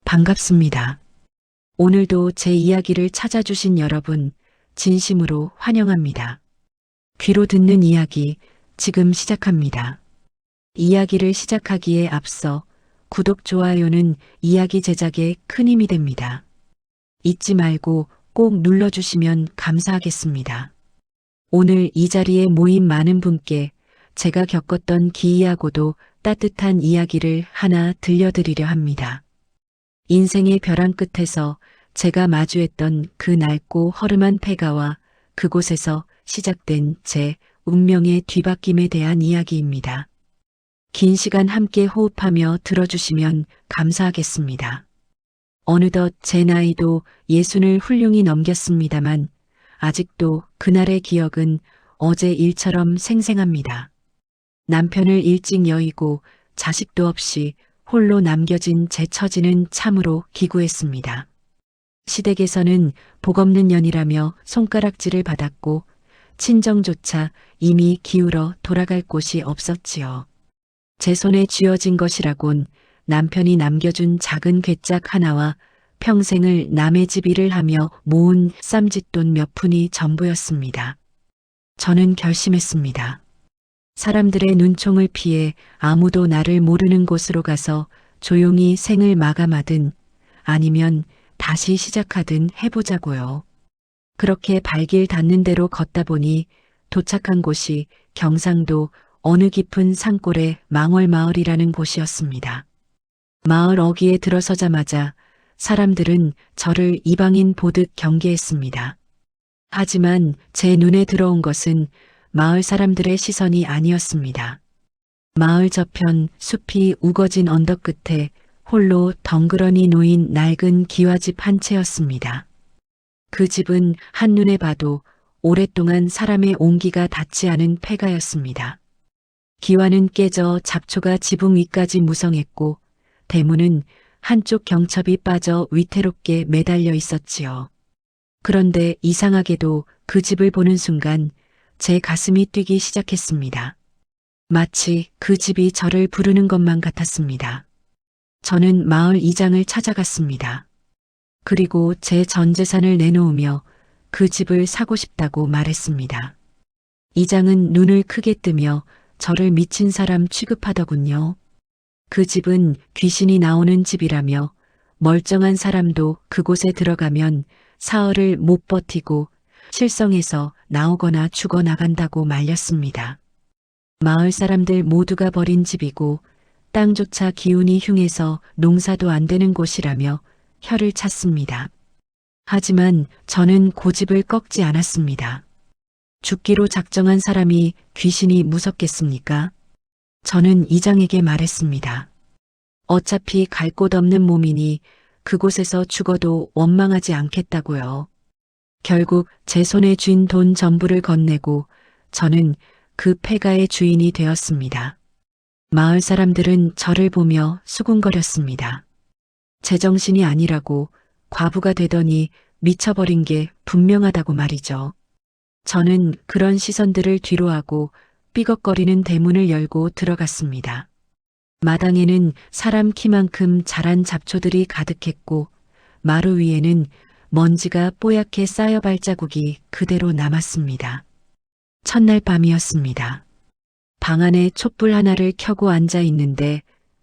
반갑습니다. 오늘도 제 이야기를 찾아주신 여러분, 진심으로 환영합니다. 귀로 듣는 이야기, 지금 시작합니다. 이야기를 시작하기에 앞서 구독, 좋아요는 이야기 제작에 큰 힘이 됩니다. 잊지 말고 꼭 눌러주시면 감사하겠습니다. 오늘 이 자리에 모인 많은 분께 제가 겪었던 기이하고도 따뜻한 이야기를 하나 들려드리려 합니다. 인생의 벼랑 끝에서 제가 마주했던 그 낡고 허름한 폐가와 그곳에서 시작된 제 운명의 뒤바뀜에 대한 이야기입니다. 긴 시간 함께 호흡하며 들어주시면 감사하겠습니다. 어느덧 제 나이도 60을 훌륭히 넘겼습니다만 아직도 그날의 기억은 어제 일처럼 생생합니다. 남편을 일찍 여의고 자식도 없이 홀로 남겨진 제 처지는 참으로 기구했습니다. 시댁에서는 복 없는 년이라며 손가락질을 받았고 친정조차 이미 기울어 돌아갈 곳이 없었지요. 제 손에 쥐어진 것이라곤 남편이 남겨준 작은 괴짝 하나와 평생을 남의 집 일을 하며 모은 쌈짓돈 몇 푼이 전부였습니다. 저는 결심했습니다. 사람들의 눈총을 피해 아무도 나를 모르는 곳으로 가서 조용히 생을 마감하든 아니면 다시 시작하든 해보자고요. 그렇게 발길 닿는 대로 걷다 보니 도착한 곳이 경상도 어느 깊은 산골의 망월마을이라는 곳이었습니다. 마을 어귀에 들어서자마자 사람들은 저를 이방인 보듯 경계했습니다. 하지만 제 눈에 들어온 것은 마을 사람들의 시선이 아니었습니다. 마을 저편 숲이 우거진 언덕 끝에 홀로 덩그러니 놓인 낡은 기와집 한 채였습니다. 그 집은 한눈에 봐도 오랫동안 사람의 온기가 닿지 않은 폐가였습니다. 기와는 깨져 잡초가 지붕 위까지 무성했고 대문은 한쪽 경첩이 빠져 위태롭게 매달려 있었지요. 그런데 이상하게도 그 집을 보는 순간 제 가슴이 뛰기 시작했습니다. 마치 그 집이 저를 부르는 것만 같았습니다. 저는 마을 이장을 찾아갔습니다. 그리고 제 전 재산을 내놓으며 그 집을 사고 싶다고 말했습니다. 이장은 눈을 크게 뜨며 저를 미친 사람 취급하더군요. 그 집은 귀신이 나오는 집이라며 멀쩡한 사람도 그곳에 들어가면 사흘을 못 버티고 실성해서 나오거나 죽어나간다고 말렸습니다. 마을 사람들 모두가 버린 집이고 땅조차 기운이 흉해서 농사도 안 되는 곳이라며 혀를 찼습니다. 하지만 저는 고집을 꺾지 않았습니다. 죽기로 작정한 사람이 귀신이 무섭겠습니까? 저는 이장에게 말했습니다. 어차피 갈 곳 없는 몸이니 그곳에서 죽어도 원망하지 않겠다고요. 결국 제 손에 쥔 돈 전부를 건네고 저는 그 폐가의 주인이 되었습니다. 마을 사람들은 저를 보며 수군거렸습니다. 제정신이 아니라고 과부가 되더니 미쳐버린 게 분명하다고 말이죠. 저는 그런 시선들을 뒤로하고 삐걱거리는 대문을 열고 들어갔습니다. 마당에는 사람 키만큼 자란 잡초들이 가득했고 마루 위에는 먼지가 뽀얗게 쌓여 발자국이 그대로 남았습니다. 첫날 밤이었습니다. 방 안에 촛불 하나를 켜고 앉아 있는데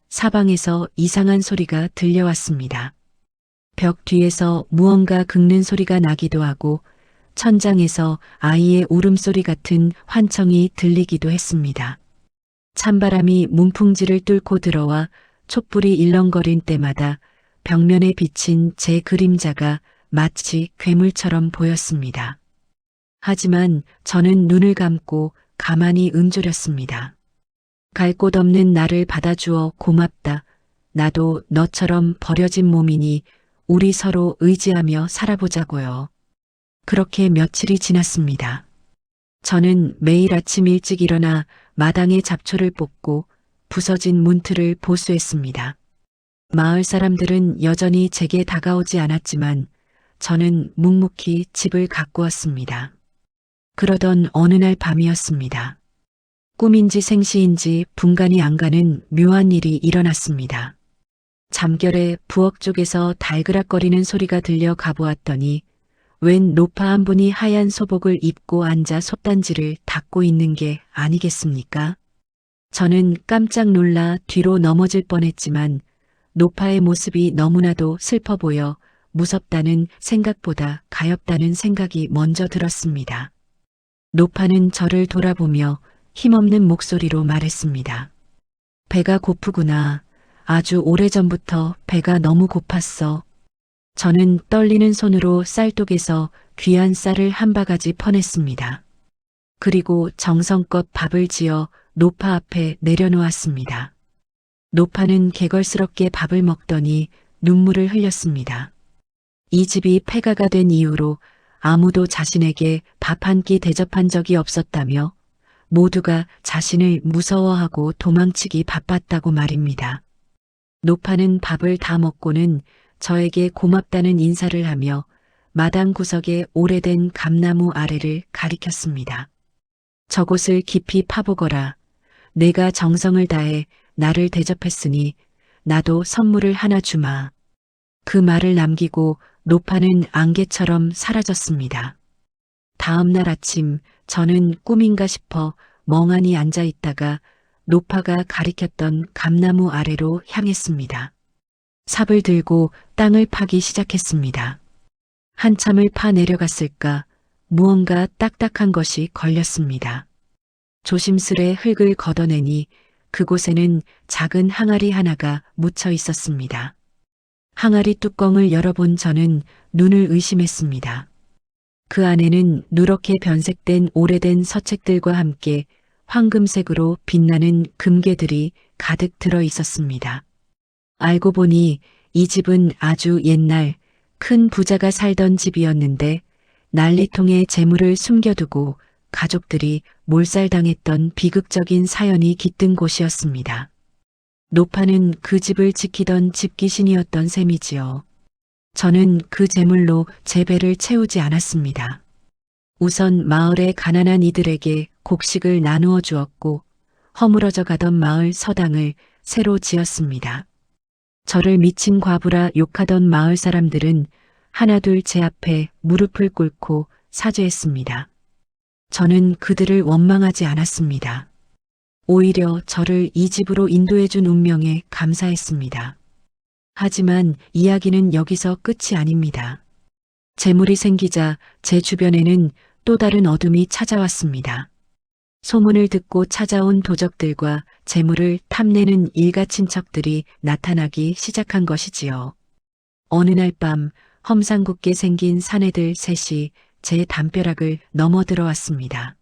사방에서 이상한 소리가 들려왔습니다. 벽 뒤에서 무언가 긁는 소리가 나기도 하고 천장에서 아이의 울음소리 같은 환청이 들리기도 했습니다. 찬바람이 문풍지를 뚫고 들어와 촛불이 일렁거린 때마다 벽면에 비친 제 그림자가 마치 괴물처럼 보였습니다. 하지만 저는 눈을 감고 가만히 움조렸습니다. 갈 곳 없는 나를 받아주어 고맙다. 나도 너처럼 버려진 몸이니 우리 서로 의지하며 살아보자고요. 그렇게 며칠이 지났습니다. 저는 매일 아침 일찍 일어나 마당에 잡초를 뽑고 부서진 문틀을 보수했습니다. 마을 사람들은 여전히 제게 다가오지 않았지만 저는 묵묵히 집을 가꾸었습니다. 그러던 어느 날 밤이었습니다. 꿈인지 생시인지 분간이 안 가는 묘한 일이 일어났습니다. 잠결에 부엌 쪽에서 달그락거리는 소리가 들려 가보았더니 웬 노파 한 분이 하얀 소복을 입고 앉아 솥단지를 닦고 있는 게 아니겠습니까? 저는 깜짝 놀라 뒤로 넘어질 뻔했지만 노파의 모습이 너무나도 슬퍼 보여 무섭다는 생각보다 가엾다는 생각이 먼저 들었습니다. 노파는 저를 돌아보며 힘없는 목소리로 말했습니다. 배가 고프구나. 아주 오래전부터 배가 너무 고팠어. 저는 떨리는 손으로 쌀독에서 귀한 쌀을 한 바가지 퍼냈습니다. 그리고 정성껏 밥을 지어 노파 앞에 내려놓았습니다. 노파는 개걸스럽게 밥을 먹더니 눈물을 흘렸습니다. 이 집이 폐가가 된 이후로 아무도 자신에게 밥 한 끼 대접한 적이 없었다며 모두가 자신을 무서워하고 도망치기 바빴다고 말입니다. 노파는 밥을 다 먹고는 저에게 고맙다는 인사를 하며 마당 구석의 오래된 감나무 아래를 가리켰습니다. 저곳을 깊이 파보거라. 내가 정성을 다해 나를 대접했으니 나도 선물을 하나 주마. 그 말을 남기고 노파는 안개처럼 사라졌습니다. 다음 날 아침 저는 꿈인가 싶어 멍하니 앉아 있다가 노파가 가리켰던 감나무 아래로 향했습니다. 삽을 들고 땅을 파기 시작했습니다. 한참을 파 내려갔을까 무언가 딱딱한 것이 걸렸습니다. 조심스레 흙을 걷어내니 그곳에는 작은 항아리 하나가 묻혀 있었습니다. 항아리 뚜껑을 열어본 저는 눈을 의심했습니다. 그 안에는 누렇게 변색된 오래된 서책들과 함께 황금색으로 빛나는 금괴들이 가득 들어 있었습니다. 알고 보니 이 집은 아주 옛날 큰 부자가 살던 집이었는데 난리통에 재물을 숨겨두고 가족들이 몰살당했던 비극적인 사연이 깃든 곳이었습니다. 노파는 그 집을 지키던 집귀신이었던 셈이지요. 저는 그 재물로 제 배를 채우지 않았습니다. 우선 마을의 가난한 이들에게 곡식을 나누어 주었고 허물어져 가던 마을 서당을 새로 지었습니다. 저를 미친 과부라 욕하던 마을 사람들은 하나둘 제 앞에 무릎을 꿇고 사죄했습니다. 저는 그들을 원망하지 않았습니다. 오히려 저를 이 집으로 인도해 준 운명에 감사했습니다. 하지만 이야기는 여기서 끝이 아닙니다. 재물이 생기자 제 주변에는 또 다른 어둠이 찾아왔습니다. 소문을 듣고 찾아온 도적들과 재물을 탐내는 일가 친척들이 나타나기 시작한 것이지요. 어느 날 밤 험상궂게 생긴 사내들 셋이 제 담벼락을 넘어들어왔습니다.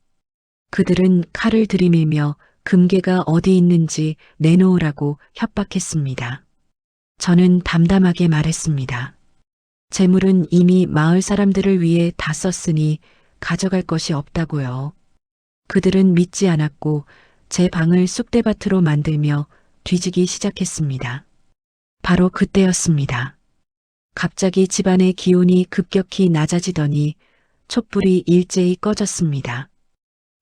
그들은 칼을 들이밀며 금괴가 어디 있는지 내놓으라고 협박했습니다. 저는 담담하게 말했습니다. 재물은 이미 마을 사람들을 위해 다 썼으니 가져갈 것이 없다고요. 그들은 믿지 않았고 제 방을 쑥대밭으로 만들며 뒤지기 시작했습니다. 바로 그때였습니다. 갑자기 집안의 기온이 급격히 낮아지더니 촛불이 일제히 꺼졌습니다.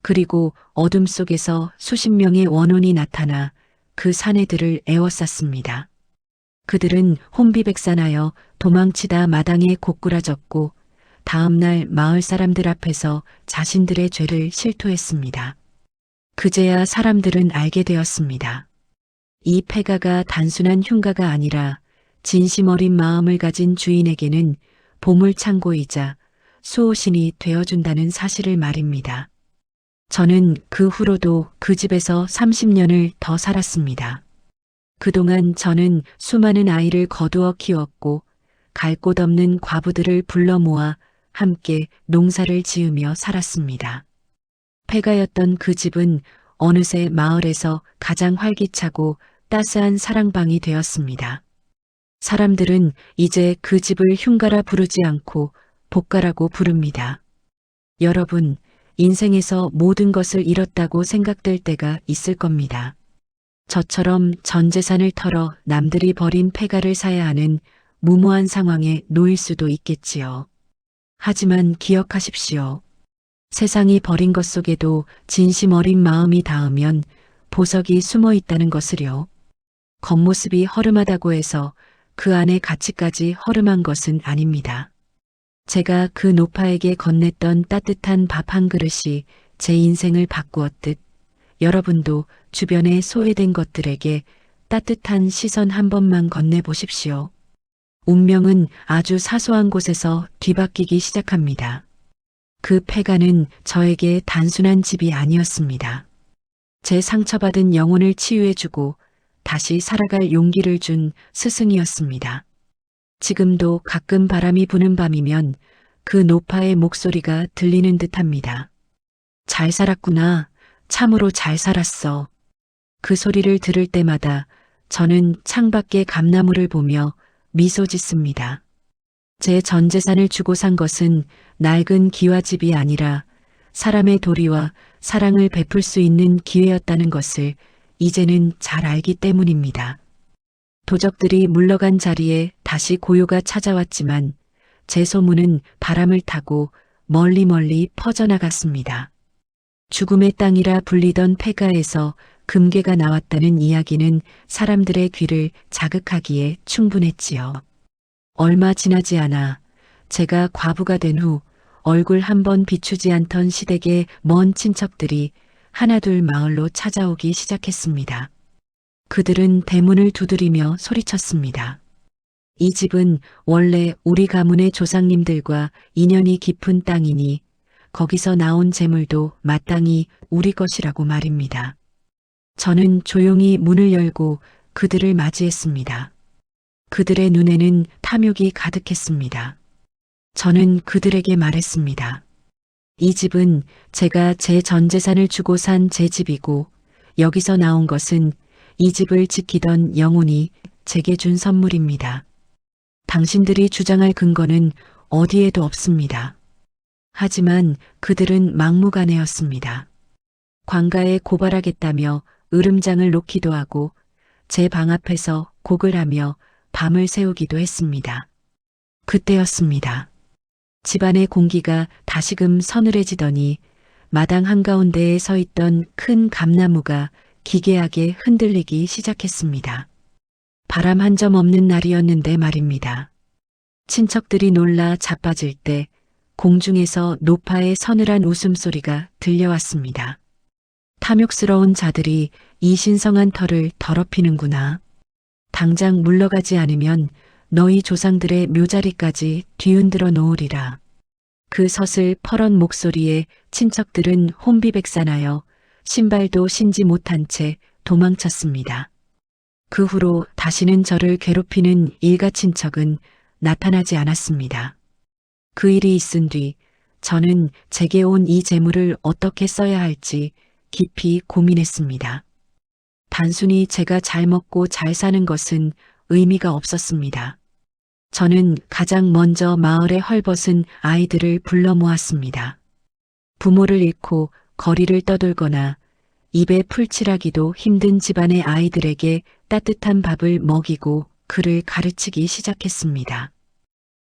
그리고 어둠 속에서 수십 명의 원혼이 나타나 그 사내들을 에워쌌습니다. 그들은 혼비백산하여 도망치다 마당에 고꾸라졌고 다음날 마을 사람들 앞에서 자신들의 죄를 실토했습니다. 그제야 사람들은 알게 되었습니다. 이 폐가가 단순한 흉가가 아니라 진심 어린 마음을 가진 주인에게는 보물창고이자 수호신이 되어준다는 사실을 말입니다. 저는 그 후로도 그 집에서 30년을 더 살았습니다. 그동안 저는 수많은 아이를 거두어 키웠고 갈 곳 없는 과부들을 불러 모아 함께 농사를 지으며 살았습니다. 폐가였던 그 집은 어느새 마을에서 가장 활기차고 따스한 사랑방이 되었습니다. 사람들은 이제 그 집을 흉가라 부르지 않고 복가라고 부릅니다. 여러분, 인생에서 모든 것을 잃었다고 생각될 때가 있을 겁니다. 저처럼 전 재산을 털어 남들이 버린 폐가를 사야 하는 무모한 상황에 놓일 수도 있겠지요. 하지만 기억하십시오. 세상이 버린 것 속에도 진심 어린 마음이 닿으면 보석이 숨어 있다는 것을요. 겉모습이 허름하다고 해서 그 안의 가치까지 허름한 것은 아닙니다. 제가 그 노파에게 건넸던 따뜻한 밥 한 그릇이 제 인생을 바꾸었듯 여러분도 주변에 소외된 것들에게 따뜻한 시선 한 번만 건네보십시오. 운명은 아주 사소한 곳에서 뒤바뀌기 시작합니다. 그 폐가는 저에게 단순한 집이 아니었습니다. 제 상처받은 영혼을 치유해주고 다시 살아갈 용기를 준 스승이었습니다. 지금도 가끔 바람이 부는 밤이면 그 노파의 목소리가 들리는 듯합니다. 잘 살았구나. 참으로 잘 살았어. 그 소리를 들을 때마다 저는 창밖의 감나무를 보며 미소 짓습니다. 제 전 재산을 주고 산 것은 낡은 기와집이 아니라 사람의 도리와 사랑을 베풀 수 있는 기회였다는 것을 이제는 잘 알기 때문입니다. 도적들이 물러간 자리에 다시 고요가 찾아왔지만 제 소문은 바람을 타고 멀리 멀리 퍼져나갔습니다. 죽음의 땅이라 불리던 폐가에서 금괴가 나왔다는 이야기는 사람들의 귀를 자극하기에 충분했지요. 얼마 지나지 않아 제가 과부가 된 후 얼굴 한 번 비추지 않던 시댁의 먼 친척들이 하나둘 마을로 찾아오기 시작했습니다. 그들은 대문을 두드리며 소리쳤습니다. 이 집은 원래 우리 가문의 조상님들과 인연이 깊은 땅이니 거기서 나온 재물도 마땅히 우리 것이라고 말입니다. 저는 조용히 문을 열고 그들을 맞이했습니다. 그들의 눈에는 탐욕이 가득했습니다. 저는 그들에게 말했습니다. 이 집은 제가 제 전 재산을 주고 산 제 집이고 여기서 나온 것은 이 집을 지키던 영혼이 제게 준 선물입니다. 당신들이 주장할 근거는 어디에도 없습니다. 하지만 그들은 막무가내였습니다. 관가에 고발하겠다며 으름장을 놓기도 하고 제 방 앞에서 곡을 하며 밤을 새우기도 했습니다. 그때였습니다. 집안의 공기가 다시금 서늘해지더니 마당 한가운데에 서 있던 큰 감나무가 기괴하게 흔들리기 시작했습니다. 바람 한 점 없는 날이었는데 말입니다. 친척들이 놀라 자빠질 때 공중에서 노파의 서늘한 웃음소리가 들려왔습니다. 탐욕스러운 자들이 이 신성한 터를 더럽히는구나. 당장 물러가지 않으면 너희 조상들의 묘자리까지 뒤흔들어 놓으리라. 그 서슬 퍼런 목소리에 친척들은 혼비백산하여 신발도 신지 못한 채 도망쳤습니다. 그 후로 다시는 저를 괴롭히는 일가 친척은 나타나지 않았습니다. 그 일이 있은 뒤 저는 제게 온 이 재물을 어떻게 써야 할지 깊이 고민했습니다. 단순히 제가 잘 먹고 잘 사는 것은 의미가 없었습니다. 저는 가장 먼저 마을에 헐벗은 아이들을 불러 모았습니다. 부모를 잃고 거리를 떠돌거나 입에 풀칠하기도 힘든 집안의 아이들에게 따뜻한 밥을 먹이고 글을 가르치기 시작했습니다.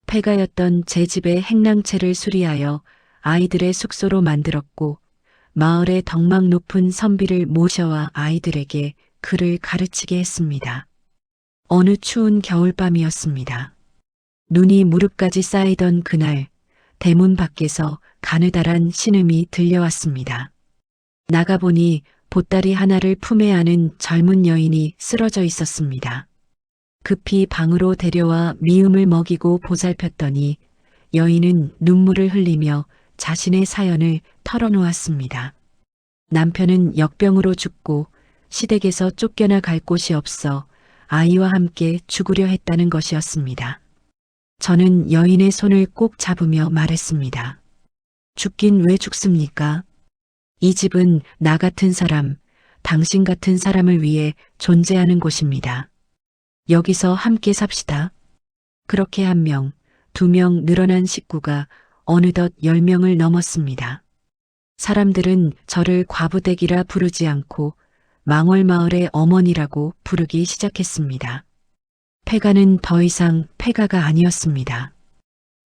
폐가였던 제 집의 행랑채를 수리하여 아이들의 숙소로 만들었고 마을의 덕망 높은 선비를 모셔와 아이들에게 글을 가르치게 했습니다. 어느 추운 겨울밤이었습니다. 눈이 무릎까지 쌓이던 그날 대문 밖에서 가느다란 신음이 들려왔습니다. 나가보니 보따리 하나를 품에 안은 젊은 여인이 쓰러져 있었습니다. 급히 방으로 데려와 미음을 먹이고 보살폈더니 여인은 눈물을 흘리며 자신의 사연을 털어놓았습니다. 남편은 역병으로 죽고 시댁에서 쫓겨나 갈 곳이 없어 아이와 함께 죽으려 했다는 것이었습니다. 저는 여인의 손을 꼭 잡으며 말했습니다. 죽긴 왜 죽습니까? 이 집은 나 같은 사람, 당신 같은 사람을 위해 존재하는 곳입니다. 여기서 함께 삽시다. 그렇게 1명, 2명 늘어난 식구가 어느덧 10명을 넘었습니다. 사람들은 저를 과부댁이라 부르지 않고 망월마을의 어머니라고 부르기 시작했습니다. 폐가는 더 이상 폐가가 아니었습니다.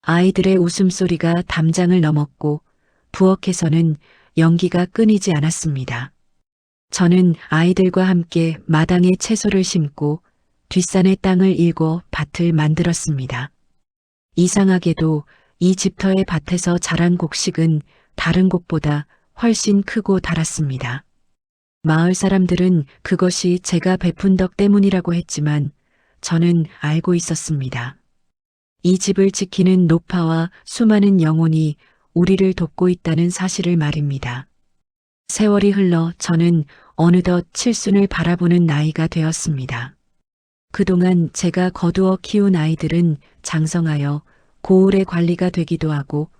아이들의 웃음소리가 담장을 넘었고 부엌에서는 연기가 끊이지 않았습니다. 저는 아이들과 함께 마당에 채소를 심고 뒷산에 땅을 일궈 밭을 만들었습니다. 이상하게도 이 집터의 밭에서 자란 곡식은 다른 곳보다 훨씬 크고 달았습니다. 마을 사람들은 그것이 제가 베푼 덕 때문이라고 했지만 저는 알고 있었습니다. 이 집을 지키는 노파와 수많은 영혼이 우리를 돕고 있다는 사실을 말입니다. 세월이 흘러 저는 어느덧 칠순을 바라보는 나이가 되었습니다. 그동안 제가 거두어 키운 아이들은 장성하여 고을의 관리가 되기도 하고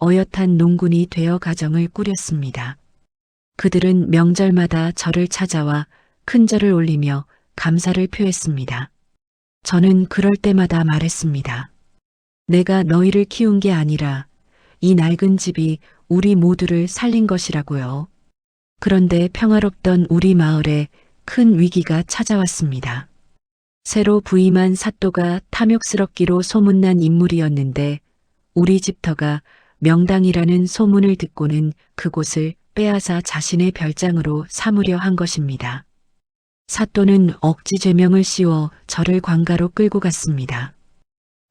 어엿한 농군이 되어 가정을 꾸렸습니다. 그들은 명절마다 저를 찾아와 큰절을 올리며 감사를 표했습니다. 저는 그럴 때마다 말했습니다. 내가 너희를 키운 게 아니라 이 낡은 집이 우리 모두를 살린 것이라고요. 그런데 평화롭던 우리 마을에 큰 위기가 찾아왔습니다. 새로 부임한 사또가 탐욕스럽기로 소문난 인물이었는데 우리 집터가 명당이라는 소문을 듣고는 그곳을 빼앗아 자신의 별장으로 삼으려 한 것입니다. 사또는 억지 죄명을 씌워 저를 관가로 끌고 갔습니다.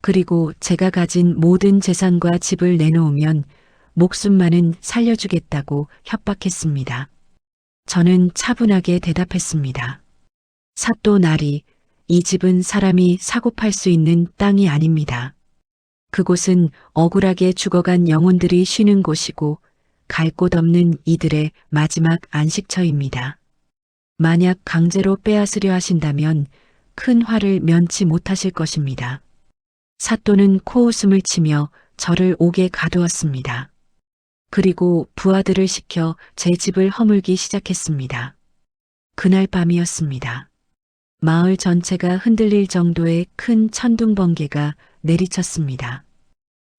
그리고 제가 가진 모든 재산과 집을 내놓으면 목숨만은 살려주겠다고 협박했습니다. 저는 차분하게 대답했습니다. 사또 나리, 이 집은 사람이 사고 팔 수 있는 땅이 아닙니다. 그곳은 억울하게 죽어간 영혼들이 쉬는 곳이고 갈 곳 없는 이들의 마지막 안식처입니다. 만약 강제로 빼앗으려 하신다면 큰 화를 면치 못하실 것입니다. 사또는 코웃음을 치며 저를 옥에 가두었습니다. 그리고 부하들을 시켜 제 집을 허물기 시작했습니다. 그날 밤이었습니다. 마을 전체가 흔들릴 정도의 큰 천둥 번개가 내리쳤습니다.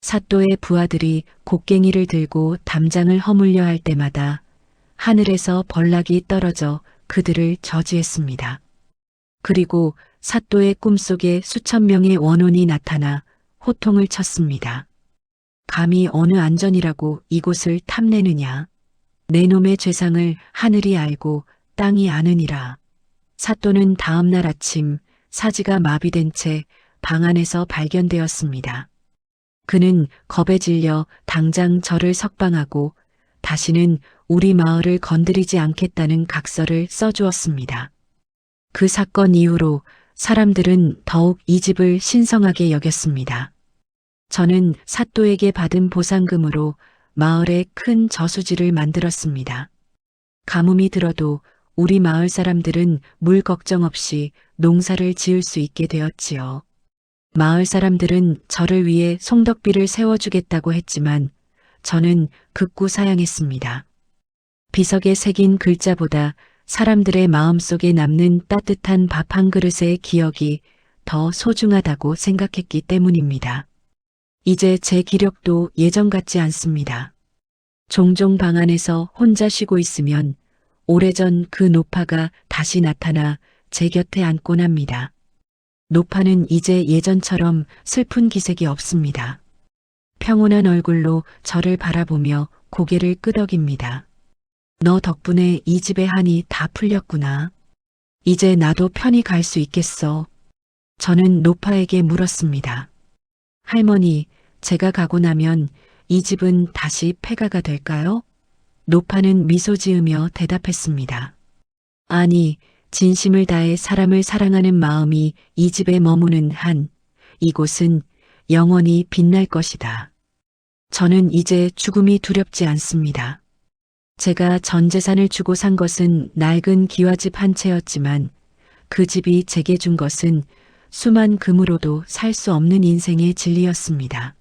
사또의 부하들이 곡괭이를 들고 담장을 허물려 할 때마다 하늘에서 벌락이 떨어져 그들을 저주했습니다. 그리고 사또의 꿈속에 수천 명의 원혼이 나타나 호통을 쳤습니다. 감히 어느 안전이라고 이곳을 탐내느냐. 내 놈의 죄상을 하늘이 알고 땅이 아느니라. 사또는 다음 날 아침 사지가 마비된 채 방 안에서 발견되었습니다. 그는 겁에 질려 당장 저를 석방하고 다시는 우리 마을을 건드리지 않겠다는 각서를 써주었습니다. 그 사건 이후로 사람들은 더욱 이 집을 신성하게 여겼습니다. 저는 사또에게 받은 보상금으로 마을에 큰 저수지를 만들었습니다. 가뭄이 들어도 우리 마을 사람들은 물 걱정 없이 농사를 지을 수 있게 되었지요. 마을 사람들은 저를 위해 송덕비를 세워주겠다고 했지만 저는 극구 사양했습니다. 비석에 새긴 글자보다 사람들의 마음속에 남는 따뜻한 밥 한 그릇의 기억이 더 소중하다고 생각했기 때문입니다. 이제 제 기력도 예전 같지 않습니다. 종종 방 안에서 혼자 쉬고 있으면 오래전 그 노파가 다시 나타나 제 곁에 앉곤 합니다. 노파는 이제 예전처럼 슬픈 기색이 없습니다. 평온한 얼굴로 저를 바라보며 고개를 끄덕입니다. 너 덕분에 이 집의 한이 다 풀렸구나. 이제 나도 편히 갈 수 있겠어. 저는 노파에게 물었습니다. 할머니, 제가 가고 나면 이 집은 다시 폐가가 될까요? 노파는 미소 지으며 대답했습니다. 아니, 진심을 다해 사람을 사랑하는 마음이 이 집에 머무는 한 이곳은 영원히 빛날 것이다. 저는 이제 죽음이 두렵지 않습니다. 제가 전 재산을 주고 산 것은 낡은 기와집 한 채였지만 그 집이 제게 준 것은 수만 금으로도 살 수 없는 인생의 진리였습니다.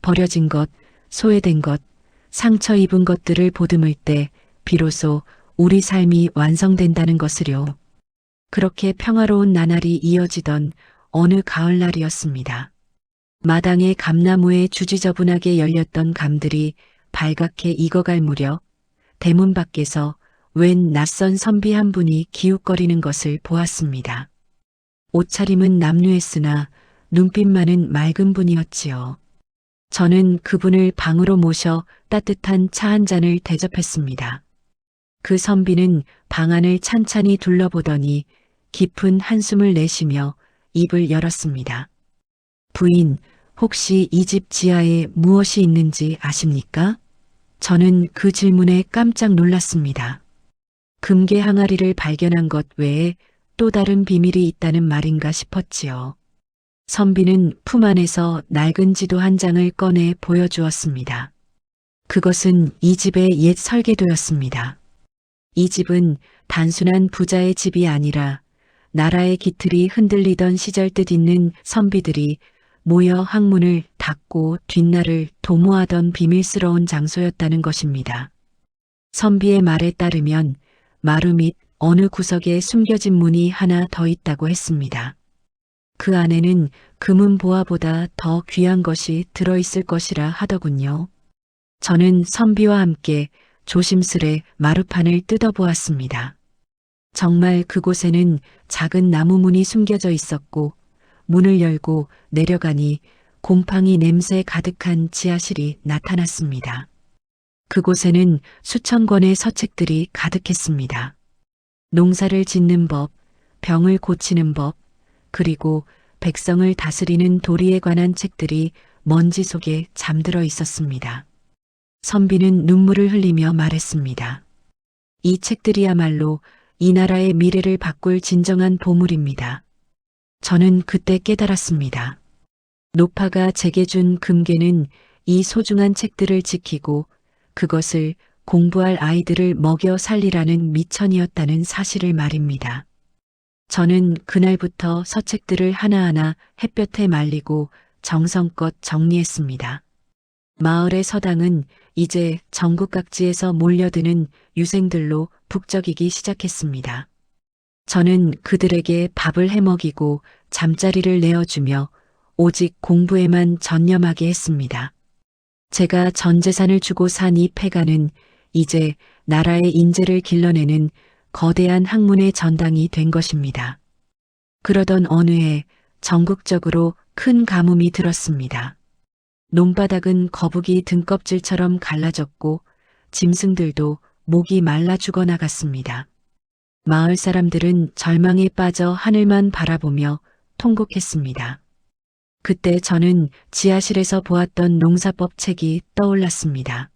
버려진 것, 소외된 것, 상처 입은 것들을 보듬을 때 비로소 우리 삶이 완성된다는 것을요. 그렇게 평화로운 나날이 이어지던 어느 가을날이었습니다. 마당의 감나무에 주지저분하게 열렸던 감들이 발갛게 익어갈 무렵 대문 밖에서 웬 낯선 선비 한 분이 기웃거리는 것을 보았습니다. 옷차림은 남루했으나 눈빛만은 맑은 분이었지요. 저는 그분을 방으로 모셔 따뜻한 차 한 잔을 대접했습니다. 그 선비는 방 안을 찬찬히 둘러보더니 깊은 한숨을 내쉬며 입을 열었습니다. 부인, 혹시 이 집 지하에 무엇이 있는지 아십니까? 저는 그 질문에 깜짝 놀랐습니다. 금괴 항아리를 발견한 것 외에 또 다른 비밀이 있다는 말인가 싶었지요. 선비는 품 안에서 낡은 지도 한 장을 꺼내 보여주었습니다. 그것은 이 집의 옛 설계도였습니다. 이 집은 단순한 부자의 집이 아니라 나라의 기틀이 흔들리던 시절 뜻있는 선비들이 모여 학문을 닦고 뒷날을 도모하던 비밀스러운 장소였다는 것입니다. 선비의 말에 따르면 마루 밑 어느 구석에 숨겨진 문이 하나 더 있다고 했습니다. 그 안에는 금은 보화보다 더 귀한 것이 들어있을 것이라 하더군요. 저는 선비와 함께 조심스레 마루판을 뜯어보았습니다. 정말 그곳에는 작은 나무 문이 숨겨져 있었고 문을 열고 내려가니 곰팡이 냄새 가득한 지하실이 나타났습니다. 그곳에는 수천 권의 서책들이 가득했습니다. 농사를 짓는 법, 병을 고치는 법, 그리고 백성을 다스리는 도리에 관한 책들이 먼지 속에 잠들어 있었습니다. 선비는 눈물을 흘리며 말했습니다. 이 책들이야말로 이 나라의 미래를 바꿀 진정한 보물입니다. 저는 그때 깨달았습니다. 노파가 제게 준 금괴는 이 소중한 책들을 지키고 그것을 공부할 아이들을 먹여 살리라는 미천이었다는 사실을 말입니다. 저는 그날부터 서책들을 하나하나 햇볕에 말리고 정성껏 정리했습니다. 마을의 서당은 이제 전국 각지에서 몰려드는 유생들로 북적이기 시작했습니다. 저는 그들에게 밥을 해먹이고 잠자리를 내어주며 오직 공부에만 전념하게 했습니다. 제가 전 재산을 주고 산 이 폐가는 이제 나라의 인재를 길러내는 거대한 학문의 전당이 된 것입니다. 그러던 어느 해 전국적으로 큰 가뭄이 들었습니다. 논바닥은 거북이 등껍질처럼 갈라졌고 짐승들도 목이 말라 죽어나갔습니다. 마을 사람들은 절망에 빠져 하늘만 바라보며 통곡했습니다. 그때 저는 지하실에서 보았던 농사법 책이 떠올랐습니다.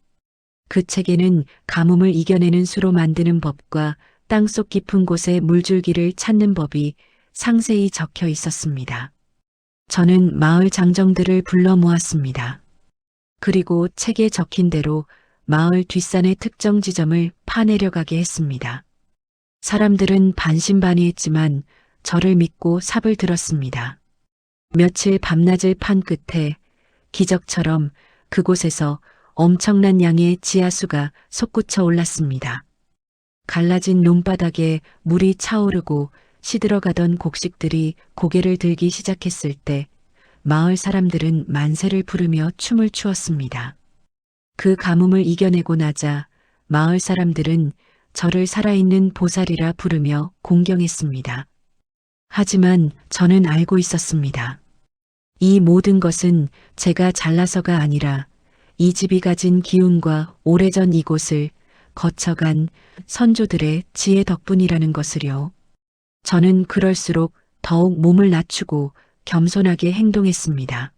그 책에는 가뭄을 이겨내는 수로 만드는 법과 땅속 깊은 곳에 물줄기를 찾는 법이 상세히 적혀 있었습니다. 저는 마을 장정들을 불러 모았습니다. 그리고 책에 적힌 대로 마을 뒷산의 특정 지점을 파내려가게 했습니다. 사람들은 반신반의했지만 저를 믿고 삽을 들었습니다. 며칠 밤낮을 판 끝에 기적처럼 그곳에서 엄청난 양의 지하수가 솟구쳐 올랐습니다. 갈라진 논바닥에 물이 차오르고 시들어가던 곡식들이 고개를 들기 시작했을 때 마을 사람들은 만세를 부르며 춤을 추었습니다. 그 가뭄을 이겨내고 나자 마을 사람들은 저를 살아있는 보살이라 부르며 공경했습니다. 하지만 저는 알고 있었습니다. 이 모든 것은 제가 잘나서가 아니라 이 집이 가진 기운과 오래전 이곳을 거쳐간 선조들의 지혜 덕분이라는 것을요. 저는 그럴수록 더욱 몸을 낮추고 겸손하게 행동했습니다.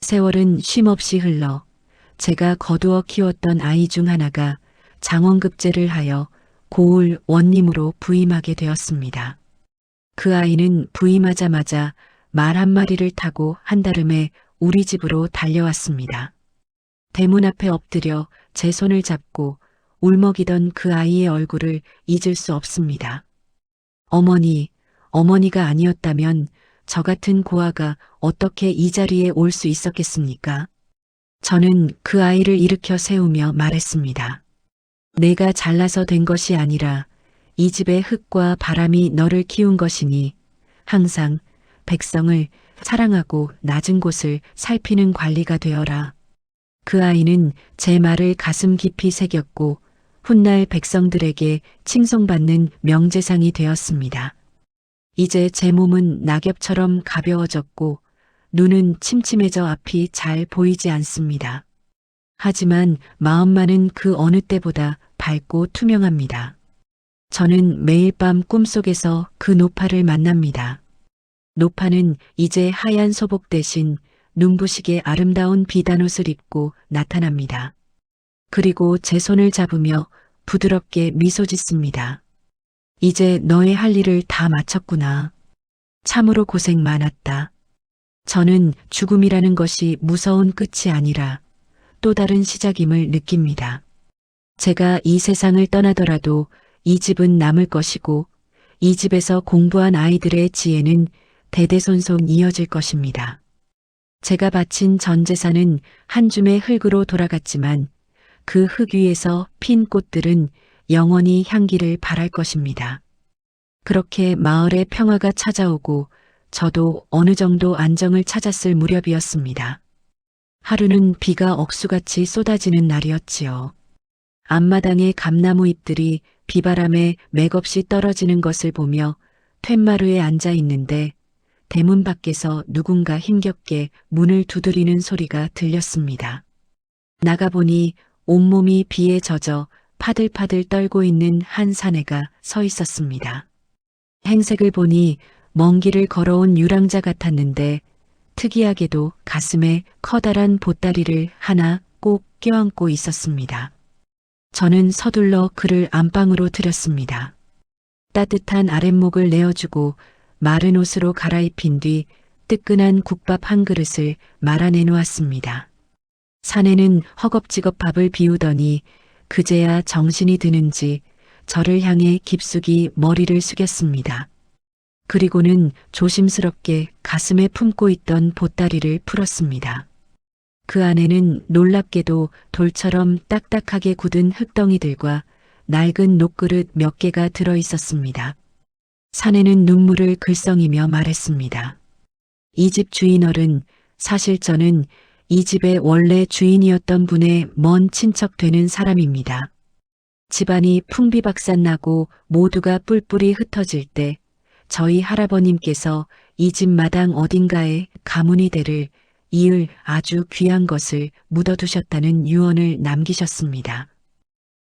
세월은 쉼없이 흘러 제가 거두어 키웠던 아이 중 하나가 장원급제를 하여 고을 원님으로 부임하게 되었습니다. 그 아이는 부임하자마자 말 한 마리를 타고 한달음에 우리 집으로 달려왔습니다. 대문 앞에 엎드려 제 손을 잡고 울먹이던 그 아이의 얼굴을 잊을 수 없습니다. 어머니가 아니었다면 저 같은 고아가 어떻게 이 자리에 올 수 있었겠습니까? 저는 그 아이를 일으켜 세우며 말했습니다. 내가 잘나서 된 것이 아니라 이 집의 흙과 바람이 너를 키운 것이니 항상 백성을 사랑하고 낮은 곳을 살피는 관리가 되어라. 그 아이는 제 말을 가슴 깊이 새겼고 훗날 백성들에게 칭송받는 명재상이 되었습니다. 이제 제 몸은 낙엽처럼 가벼워졌고 눈은 침침해져 앞이 잘 보이지 않습니다. 하지만 마음만은 그 어느 때보다 밝고 투명합니다. 저는 매일 밤 꿈속에서 그 노파를 만납니다. 노파는 이제 하얀 소복 대신 눈부시게 아름다운 비단옷을 입고 나타납니다. 그리고 제 손을 잡으며 부드럽게 미소 짓습니다. 이제 너의 할 일을 다 마쳤구나. 참으로 고생 많았다. 저는 죽음이라는 것이 무서운 끝이 아니라 또 다른 시작임을 느낍니다. 제가 이 세상을 떠나더라도 이 집은 남을 것이고 이 집에서 공부한 아이들의 지혜는 대대손손 이어질 것입니다. 제가 바친 전 재산은 한 줌의 흙으로 돌아갔지만 그 흙 위에서 핀 꽃들은 영원히 향기를 발할 것입니다. 그렇게 마을에 평화가 찾아오고 저도 어느 정도 안정을 찾았을 무렵이었습니다. 하루는 비가 억수같이 쏟아지는 날이었지요. 앞마당의 감나무 잎들이 비바람에 맥없이 떨어지는 것을 보며 툇마루에 앉아 있는데 대문 밖에서 누군가 힘겹게 문을 두드리는 소리가 들렸습니다. 나가보니 온몸이 비에 젖어 파들파들 떨고 있는 한 사내가 서 있었습니다. 행색을 보니 먼 길을 걸어온 유랑자 같았는데 특이하게도 가슴에 커다란 보따리를 하나 꼭 껴안고 있었습니다. 저는 서둘러 그를 안방으로 들였습니다. 따뜻한 아랫목을 내어주고 마른 옷으로 갈아입힌 뒤 뜨끈한 국밥 한 그릇을 말아내 놓았습니다. 사내는 허겁지겁 밥을 비우더니 그제야 정신이 드는지 저를 향해 깊숙이 머리를 숙였습니다. 그리고는 조심스럽게 가슴에 품고 있던 보따리를 풀었습니다. 그 안에는 놀랍게도 돌처럼 딱딱하게 굳은 흙덩이들과 낡은 녹그릇 몇 개가 들어 있었습니다. 사내는 눈물을 글썽이며 말했습니다. 이 집 주인어른, 사실 저는 이 집의 원래 주인이었던 분의 먼 친척 되는 사람입니다. 집안이 풍비박산나고 모두가 뿔뿔이 흩어질 때 저희 할아버님께서 이 집 마당 어딘가에 가문이 대를 이을 아주 귀한 것을 묻어두셨다는 유언을 남기셨습니다.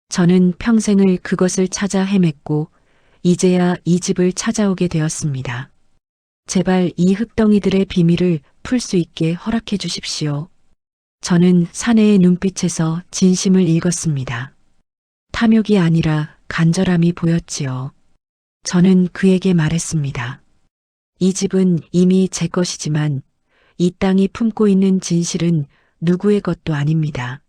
저는 평생을 그것을 찾아 헤맸고 이제야 이 집을 찾아오게 되었습니다. 제발 이 흙덩이들의 비밀을 풀 수 있게 허락해 주십시오. 저는 사내의 눈빛에서 진심을 읽었습니다. 탐욕이 아니라 간절함이 보였지요. 저는 그에게 말했습니다. 이 집은 이미 제 것이지만 이 땅이 품고 있는 진실은 누구의 것도 아닙니다.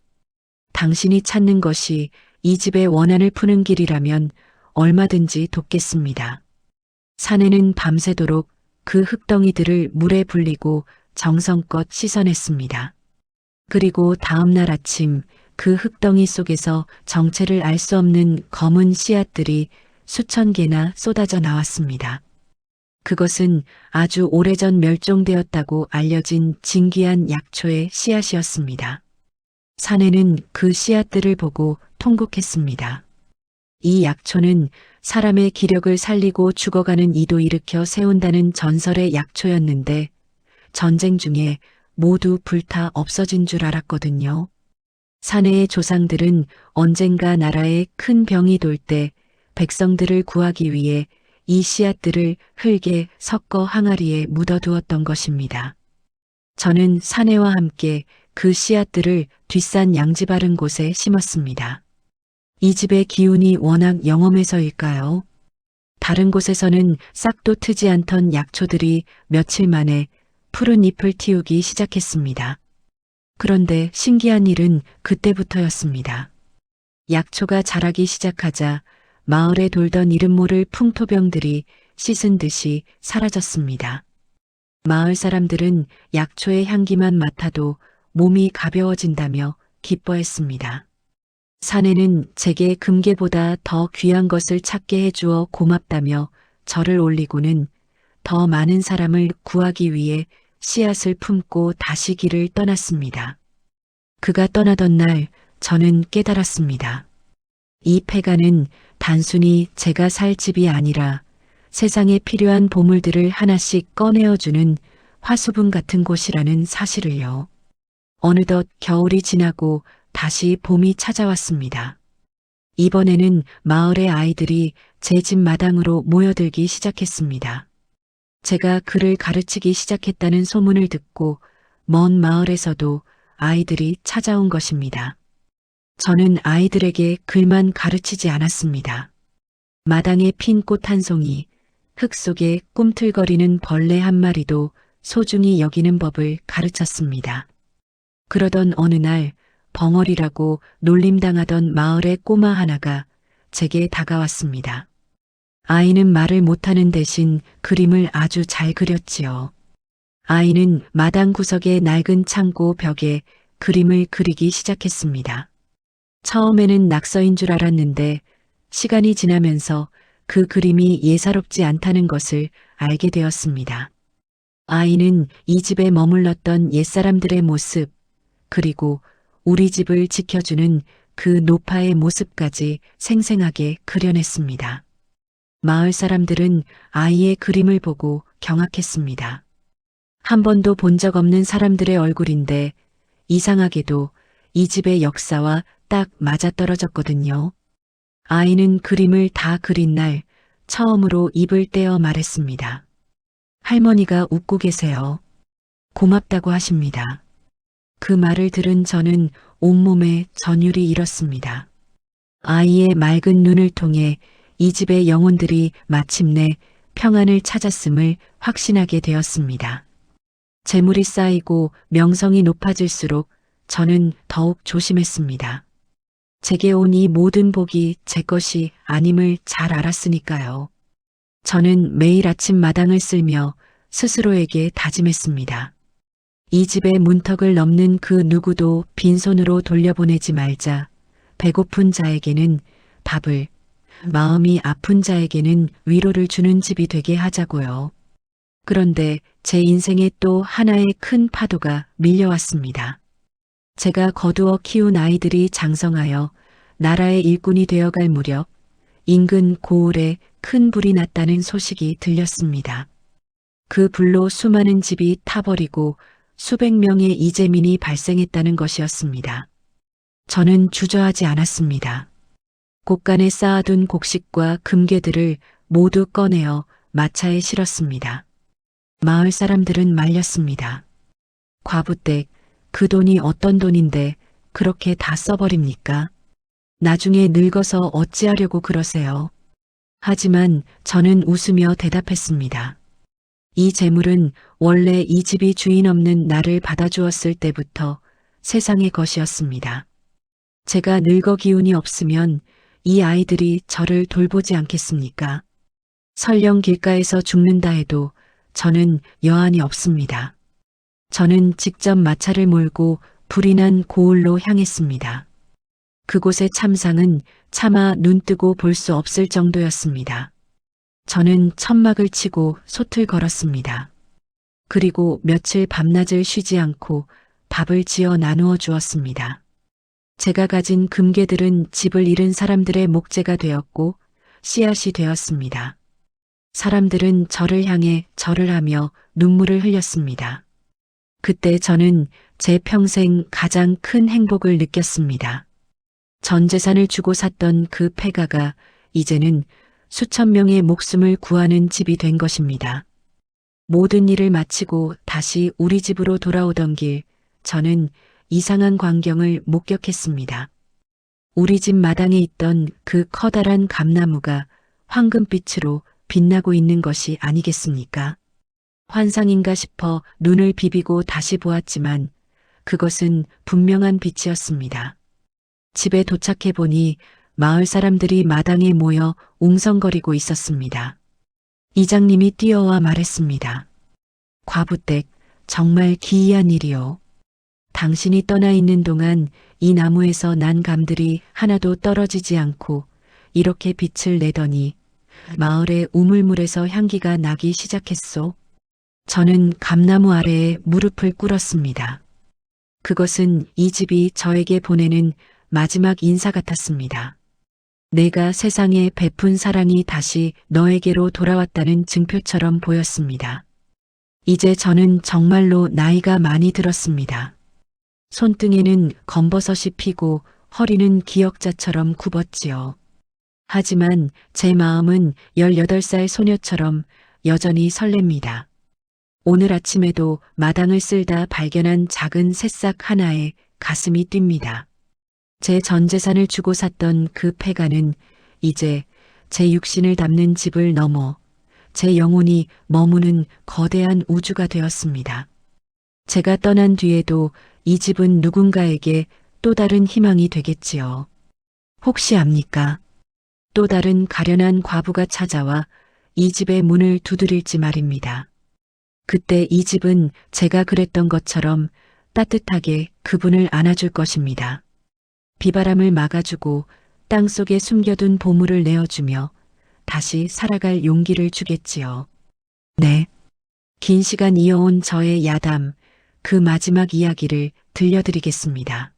당신이 찾는 것이 이 집의 원한을 푸는 길이라면 얼마든지 돕겠습니다. 사내는 밤새도록 그 흙덩이들을 물에 불리고 정성껏 씻어냈습니다. 그리고 다음 날 아침 그 흙덩이 속에서 정체를 알 수 없는 검은 씨앗들이 수천 개나 쏟아져 나왔습니다. 그것은 아주 오래전 멸종되었다고 알려진 진귀한 약초의 씨앗이었습니다. 사내는 그 씨앗들을 보고 통곡했습니다. 이 약초는 사람의 기력을 살리고 죽어가는 이도 일으켜 세운다는 전설의 약초였는데 전쟁 중에 모두 불타 없어진 줄 알았거든요. 사내의 조상들은 언젠가 나라에 큰 병이 돌 때 백성들을 구하기 위해 이 씨앗들을 흙에 섞어 항아리에 묻어두었던 것입니다. 저는 사내와 함께 그 씨앗들을 뒷산 양지 바른 곳에 심었습니다. 이 집의 기운이 워낙 영험해서일까요? 다른 곳에서는 싹도 트지 않던 약초들이 며칠 만에 푸른 잎을 틔우기 시작했습니다. 그런데 신기한 일은 그때부터였습니다. 약초가 자라기 시작하자 마을에 돌던 이름 모를 풍토병들이 씻은 듯이 사라졌습니다. 마을 사람들은 약초의 향기만 맡아도 몸이 가벼워진다며 기뻐했습니다. 사내는 제게 금괴보다 더 귀한 것을 찾게 해주어 고맙다며 저를 올리고는 더 많은 사람을 구하기 위해 씨앗을 품고 다시 길을 떠났습니다. 그가 떠나던 날 저는 깨달았습니다. 이 폐가는 단순히 제가 살 집이 아니라 세상에 필요한 보물들을 하나씩 꺼내어주는 화수분 같은 곳이라는 사실을요. 어느덧 겨울이 지나고 다시 봄이 찾아왔습니다. 이번에는 마을의 아이들이 제 집 마당으로 모여들기 시작했습니다. 제가 글을 가르치기 시작했다는 소문을 듣고 먼 마을에서도 아이들이 찾아온 것입니다. 저는 아이들에게 글만 가르치지 않았습니다. 마당에 핀 꽃 한 송이, 흙 속에 꿈틀거리는 벌레 한 마리도 소중히 여기는 법을 가르쳤습니다. 그러던 어느 날 벙어리라고 놀림당하던 마을의 꼬마 하나가 제게 다가왔습니다. 아이는 말을 못하는 대신 그림을 아주 잘 그렸지요. 아이는 마당 구석의 낡은 창고 벽에 그림을 그리기 시작했습니다. 처음에는 낙서인 줄 알았는데 시간이 지나면서 그 그림이 예사롭지 않다는 것을 알게 되었습니다. 아이는 이 집에 머물렀던 옛사람들의 모습, 그리고 우리 집을 지켜주는 그 노파의 모습까지 생생하게 그려냈습니다. 마을 사람들은 아이의 그림을 보고 경악했습니다. 한 번도 본 적 없는 사람들의 얼굴인데 이상하게도 이 집의 역사와 딱 맞아떨어졌거든요. 아이는 그림을 다 그린 날 처음으로 입을 떼어 말했습니다. 할머니가 웃고 계세요. 고맙다고 하십니다. 그 말을 들은 저는 온몸에 전율이 일었습니다. 아이의 맑은 눈을 통해 이 집의 영혼들이 마침내 평안을 찾았음을 확신하게 되었습니다. 재물이 쌓이고 명성이 높아질수록 저는 더욱 조심했습니다. 제게 온 이 모든 복이 제 것이 아님을 잘 알았으니까요. 저는 매일 아침 마당을 쓸며 스스로에게 다짐했습니다. 이 집의 문턱을 넘는 그 누구도 빈손으로 돌려보내지 말자. 배고픈 자에게는 밥을, 마음이 아픈 자에게는 위로를 주는 집이 되게 하자고요. 그런데 제 인생에 또 하나의 큰 파도가 밀려왔습니다. 제가 거두어 키운 아이들이 장성하여 나라의 일꾼이 되어갈 무렵 인근 고을에 큰 불이 났다는 소식이 들렸습니다. 그 불로 수많은 집이 타버리고 수백 명의 이재민이 발생했다는 것이었습니다. 저는 주저하지 않았습니다. 곳간에 쌓아둔 곡식과 금괴들을 모두 꺼내어 마차에 실었습니다. 마을 사람들은 말렸습니다. 과부댁, 그 돈이 어떤 돈인데 그렇게 다 써버립니까? 나중에 늙어서 어찌하려고 그러세요? 하지만 저는 웃으며 대답했습니다. 이 재물은 원래 이 집이 주인 없는 나를 받아주었을 때부터 세상의 것이었습니다. 제가 늙어 기운이 없으면 이 아이들이 저를 돌보지 않겠습니까? 설령 길가에서 죽는다 해도 저는 여한이 없습니다. 저는 직접 마차를 몰고 불이 난 고을로 향했습니다. 그곳의 참상은 차마 눈뜨고 볼 수 없을 정도였습니다. 저는 천막을 치고 솥을 걸었습니다. 그리고 며칠 밤낮을 쉬지 않고 밥을 지어 나누어 주었습니다. 제가 가진 금괴들은 집을 잃은 사람들의 목재가 되었고 씨앗이 되었습니다. 사람들은 저를 향해 절을 하며 눈물을 흘렸습니다. 그때 저는 제 평생 가장 큰 행복을 느꼈습니다. 전 재산을 주고 샀던 그 폐가가 이제는 수천 명의 목숨을 구하는 집이 된 것입니다. 모든 일을 마치고 다시 우리 집으로 돌아오던 길, 저는 이상한 광경을 목격했습니다. 우리 집 마당에 있던 그 커다란 감나무가 황금빛으로 빛나고 있는 것이 아니겠습니까? 환상인가 싶어 눈을 비비고 다시 보았지만 그것은 분명한 빛이었습니다. 집에 도착해 보니 마을 사람들이 마당에 모여 웅성거리고 있었습니다. 이장님이 뛰어와 말했습니다. 과부댁, 정말 기이한 일이요. 당신이 떠나 있는 동안 이 나무에서 난 감들이 하나도 떨어지지 않고 이렇게 빛을 내더니 마을의 우물물에서 향기가 나기 시작했소. 저는 감나무 아래에 무릎을 꿇었습니다. 그것은 이 집이 저에게 보내는 마지막 인사 같았습니다. 내가 세상에 베푼 사랑이 다시 너에게로 돌아왔다는 증표처럼 보였습니다. 이제 저는 정말로 나이가 많이 들었습니다. 손등에는 검버섯이 피고 허리는 기역자처럼 굽었지요. 하지만 제 마음은 18살 소녀처럼 여전히 설렙니다. 오늘 아침에도 마당을 쓸다 발견한 작은 새싹 하나에 가슴이 뜁니다. 제 전 재산을 주고 샀던 그 폐가는 이제 제 육신을 담는 집을 넘어 제 영혼이 머무는 거대한 우주가 되었습니다. 제가 떠난 뒤에도 이 집은 누군가에게 또 다른 희망이 되겠지요. 혹시 압니까? 또 다른 가련한 과부가 찾아와 이 집의 문을 두드릴지 말입니다. 그때 이 집은 제가 그랬던 것처럼 따뜻하게 그분을 안아줄 것입니다. 비바람을 막아주고 땅속에 숨겨둔 보물을 내어주며 다시 살아갈 용기를 주겠지요. 네. 긴 시간 이어온 저의 야담, 그 마지막 이야기를 들려드리겠습니다.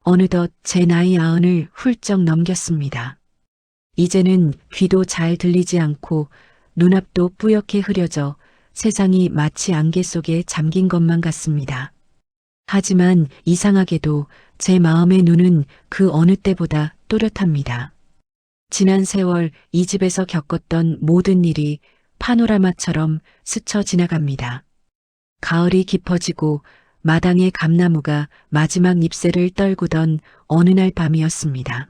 어느덧 제 나이 90을 훌쩍 넘겼습니다. 이제는 귀도 잘 들리지 않고 눈앞도 뿌옇게 흐려져 세상이 마치 안개 속에 잠긴 것만 같습니다. 하지만 이상하게도 제 마음의 눈은 그 어느 때보다 또렷합니다. 지난 세월 이 집에서 겪었던 모든 일이 파노라마처럼 스쳐 지나갑니다. 가을이 깊어지고 마당의 감나무가 마지막 잎새를 떨구던 어느 날 밤이었습니다.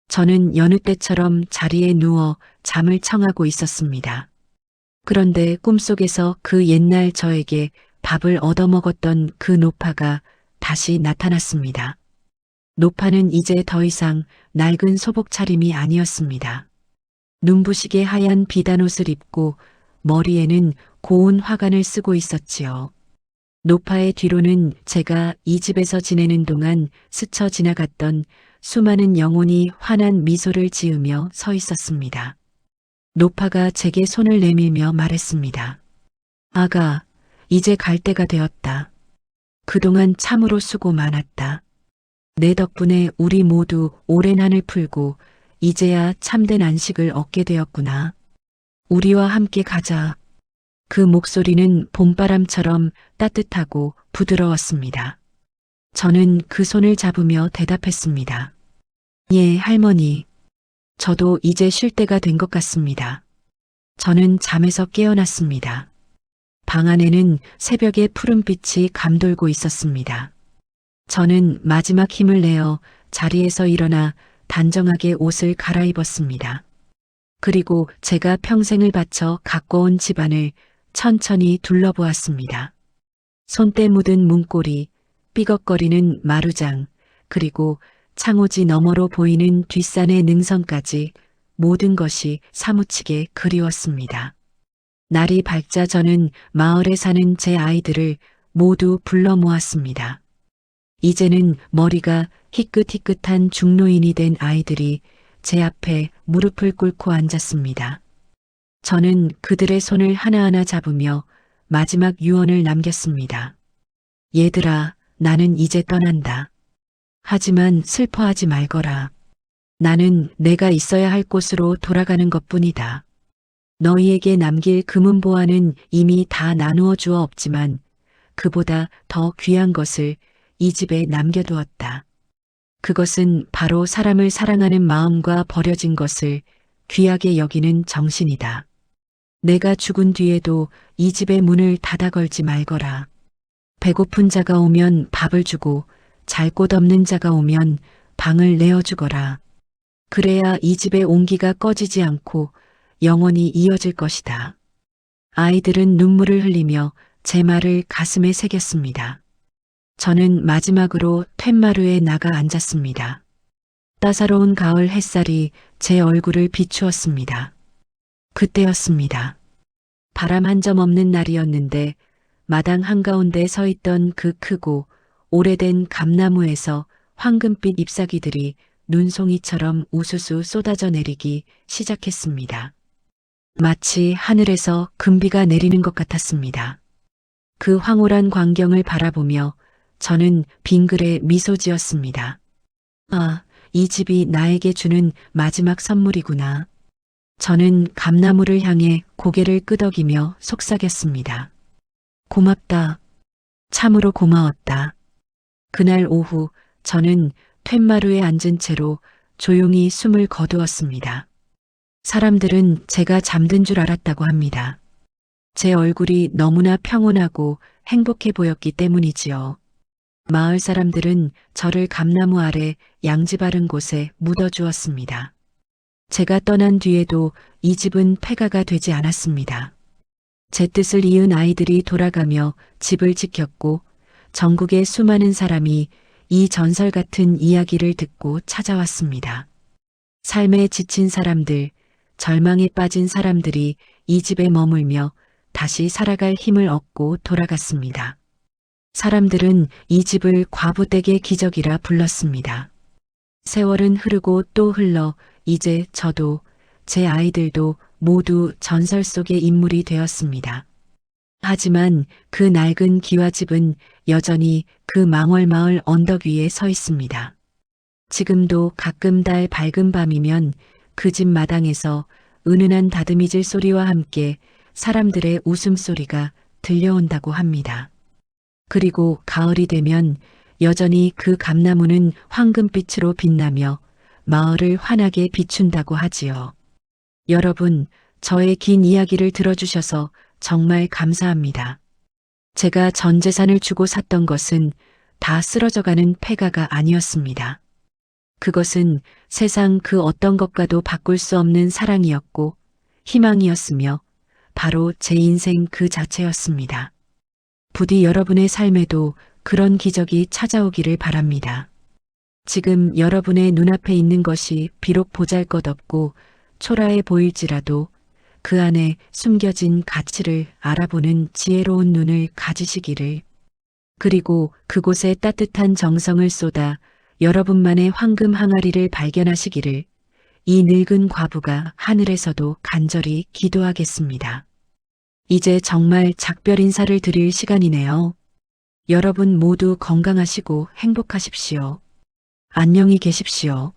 저는 여느 때처럼 자리에 누워 잠을 청하고 있었습니다. 그런데 꿈속에서 그 옛날 저에게 밥을 얻어먹었던 그 노파가 다시 나타났습니다. 노파는 이제 더 이상 낡은 소복 차림이 아니었습니다. 눈부시게 하얀 비단옷을 입고 머리에는 고운 화관을 쓰고 있었지요. 노파의 뒤로는 제가 이 집에서 지내는 동안 스쳐 지나갔던 수많은 영혼이 환한 미소를 지으며 서 있었습니다. 노파가 제게 손을 내밀며 말했습니다. 아가, 이제 갈 때가 되었다. 그동안 참으로 수고 많았다. 내 덕분에 우리 모두 오랜 한을 풀고 이제야 참된 안식을 얻게 되었구나. 우리와 함께 가자. 그 목소리는 봄바람처럼 따뜻하고 부드러웠습니다. 저는 그 손을 잡으며 대답했습니다. 예, 할머니. 저도 이제 쉴 때가 된 것 같습니다. 저는 잠에서 깨어났습니다. 방 안에는 새벽의 푸른빛이 감돌고 있었습니다. 저는 마지막 힘을 내어 자리에서 일어나 단정하게 옷을 갈아입었습니다. 그리고 제가 평생을 바쳐 가꿔온 집안을 천천히 둘러보았습니다. 손때 묻은 문고리, 삐걱거리는 마루장, 그리고 창호지 너머로 보이는 뒷산의 능선까지 모든 것이 사무치게 그리웠습니다. 날이 밝자 저는 마을에 사는 제 아이들을 모두 불러 모았습니다. 이제는 머리가 희끗희끗한 중노인이 된 아이들이 제 앞에 무릎을 꿇고 앉았습니다. 저는 그들의 손을 하나하나 잡으며 마지막 유언을 남겼습니다. 얘들아, 나는 이제 떠난다. 하지만 슬퍼하지 말거라. 나는 내가 있어야 할 곳으로 돌아가는 것뿐이다. 너희에게 남길 금은보화는 이미 다 나누어 주어 없지만 그보다 더 귀한 것을 이 집에 남겨두었다. 그것은 바로 사람을 사랑하는 마음과 버려진 것을 귀하게 여기는 정신이다. 내가 죽은 뒤에도 이 집의 문을 닫아 걸지 말거라. 배고픈 자가 오면 밥을 주고 잘 곳 없는 자가 오면 방을 내어주거라. 그래야 이 집의 온기가 꺼지지 않고 영원히 이어질 것이다. 아이들은 눈물을 흘리며 제 말을 가슴에 새겼습니다. 저는 마지막으로 툇마루에 나가 앉았습니다. 따사로운 가을 햇살이 제 얼굴을 비추었습니다. 그때였습니다. 바람 한 점 없는 날이었는데 마당 한가운데 서 있던 그 크고 오래된 감나무에서 황금빛 잎사귀들이 눈송이처럼 우수수 쏟아져 내리기 시작했습니다. 마치 하늘에서 금비가 내리는 것 같았습니다. 그 황홀한 광경을 바라보며 저는 빙글에 미소 지었습니다. 아, 이 집이 나에게 주는 마지막 선물이구나. 저는 감나무를 향해 고개를 끄덕이며 속삭였습니다. 고맙다. 참으로 고마웠다. 그날 오후 저는 툇마루에 앉은 채로 조용히 숨을 거두었습니다. 사람들은 제가 잠든 줄 알았다고 합니다. 제 얼굴이 너무나 평온하고 행복해 보였기 때문이지요. 마을 사람들은 저를 감나무 아래 양지 바른 곳에 묻어주었습니다. 제가 떠난 뒤에도 이 집은 폐가가 되지 않았습니다. 제 뜻을 이은 아이들이 돌아가며 집을 지켰고 전국의 수많은 사람이 이 전설 같은 이야기를 듣고 찾아왔습니다. 삶에 지친 사람들, 절망에 빠진 사람들이 이 집에 머물며 다시 살아갈 힘을 얻고 돌아갔습니다. 사람들은 이 집을 과부댁의 기적이라 불렀습니다. 세월은 흐르고 또 흘러 이제 저도 제 아이들도 모두 전설 속의 인물이 되었습니다. 하지만 그 낡은 기와집은 여전히 그 망월마을 언덕 위에 서 있습니다. 지금도 가끔 달 밝은 밤이면 그 집 마당에서 은은한 다듬이질 소리와 함께 사람들의 웃음소리가 들려온다고 합니다. 그리고 가을이 되면 여전히 그 감나무는 황금빛으로 빛나며 마을을 환하게 비춘다고 하지요. 여러분, 저의 긴 이야기를 들어주셔서 정말 감사합니다. 제가 전 재산을 주고 샀던 것은 다 쓰러져가는 폐가가 아니었습니다. 그것은 세상 그 어떤 것과도 바꿀 수 없는 사랑이었고 희망이었으며 바로 제 인생 그 자체였습니다. 부디 여러분의 삶에도 그런 기적이 찾아오기를 바랍니다. 지금 여러분의 눈앞에 있는 것이 비록 보잘것없고 초라해 보일지라도 그 안에 숨겨진 가치를 알아보는 지혜로운 눈을 가지시기를, 그리고 그곳에 따뜻한 정성을 쏟아 여러분만의 황금 항아리를 발견하시기를 이 늙은 과부가 하늘에서도 간절히 기도하겠습니다. 이제 정말 작별 인사를 드릴 시간이네요. 여러분 모두 건강하시고 행복하십시오. 안녕히 계십시오.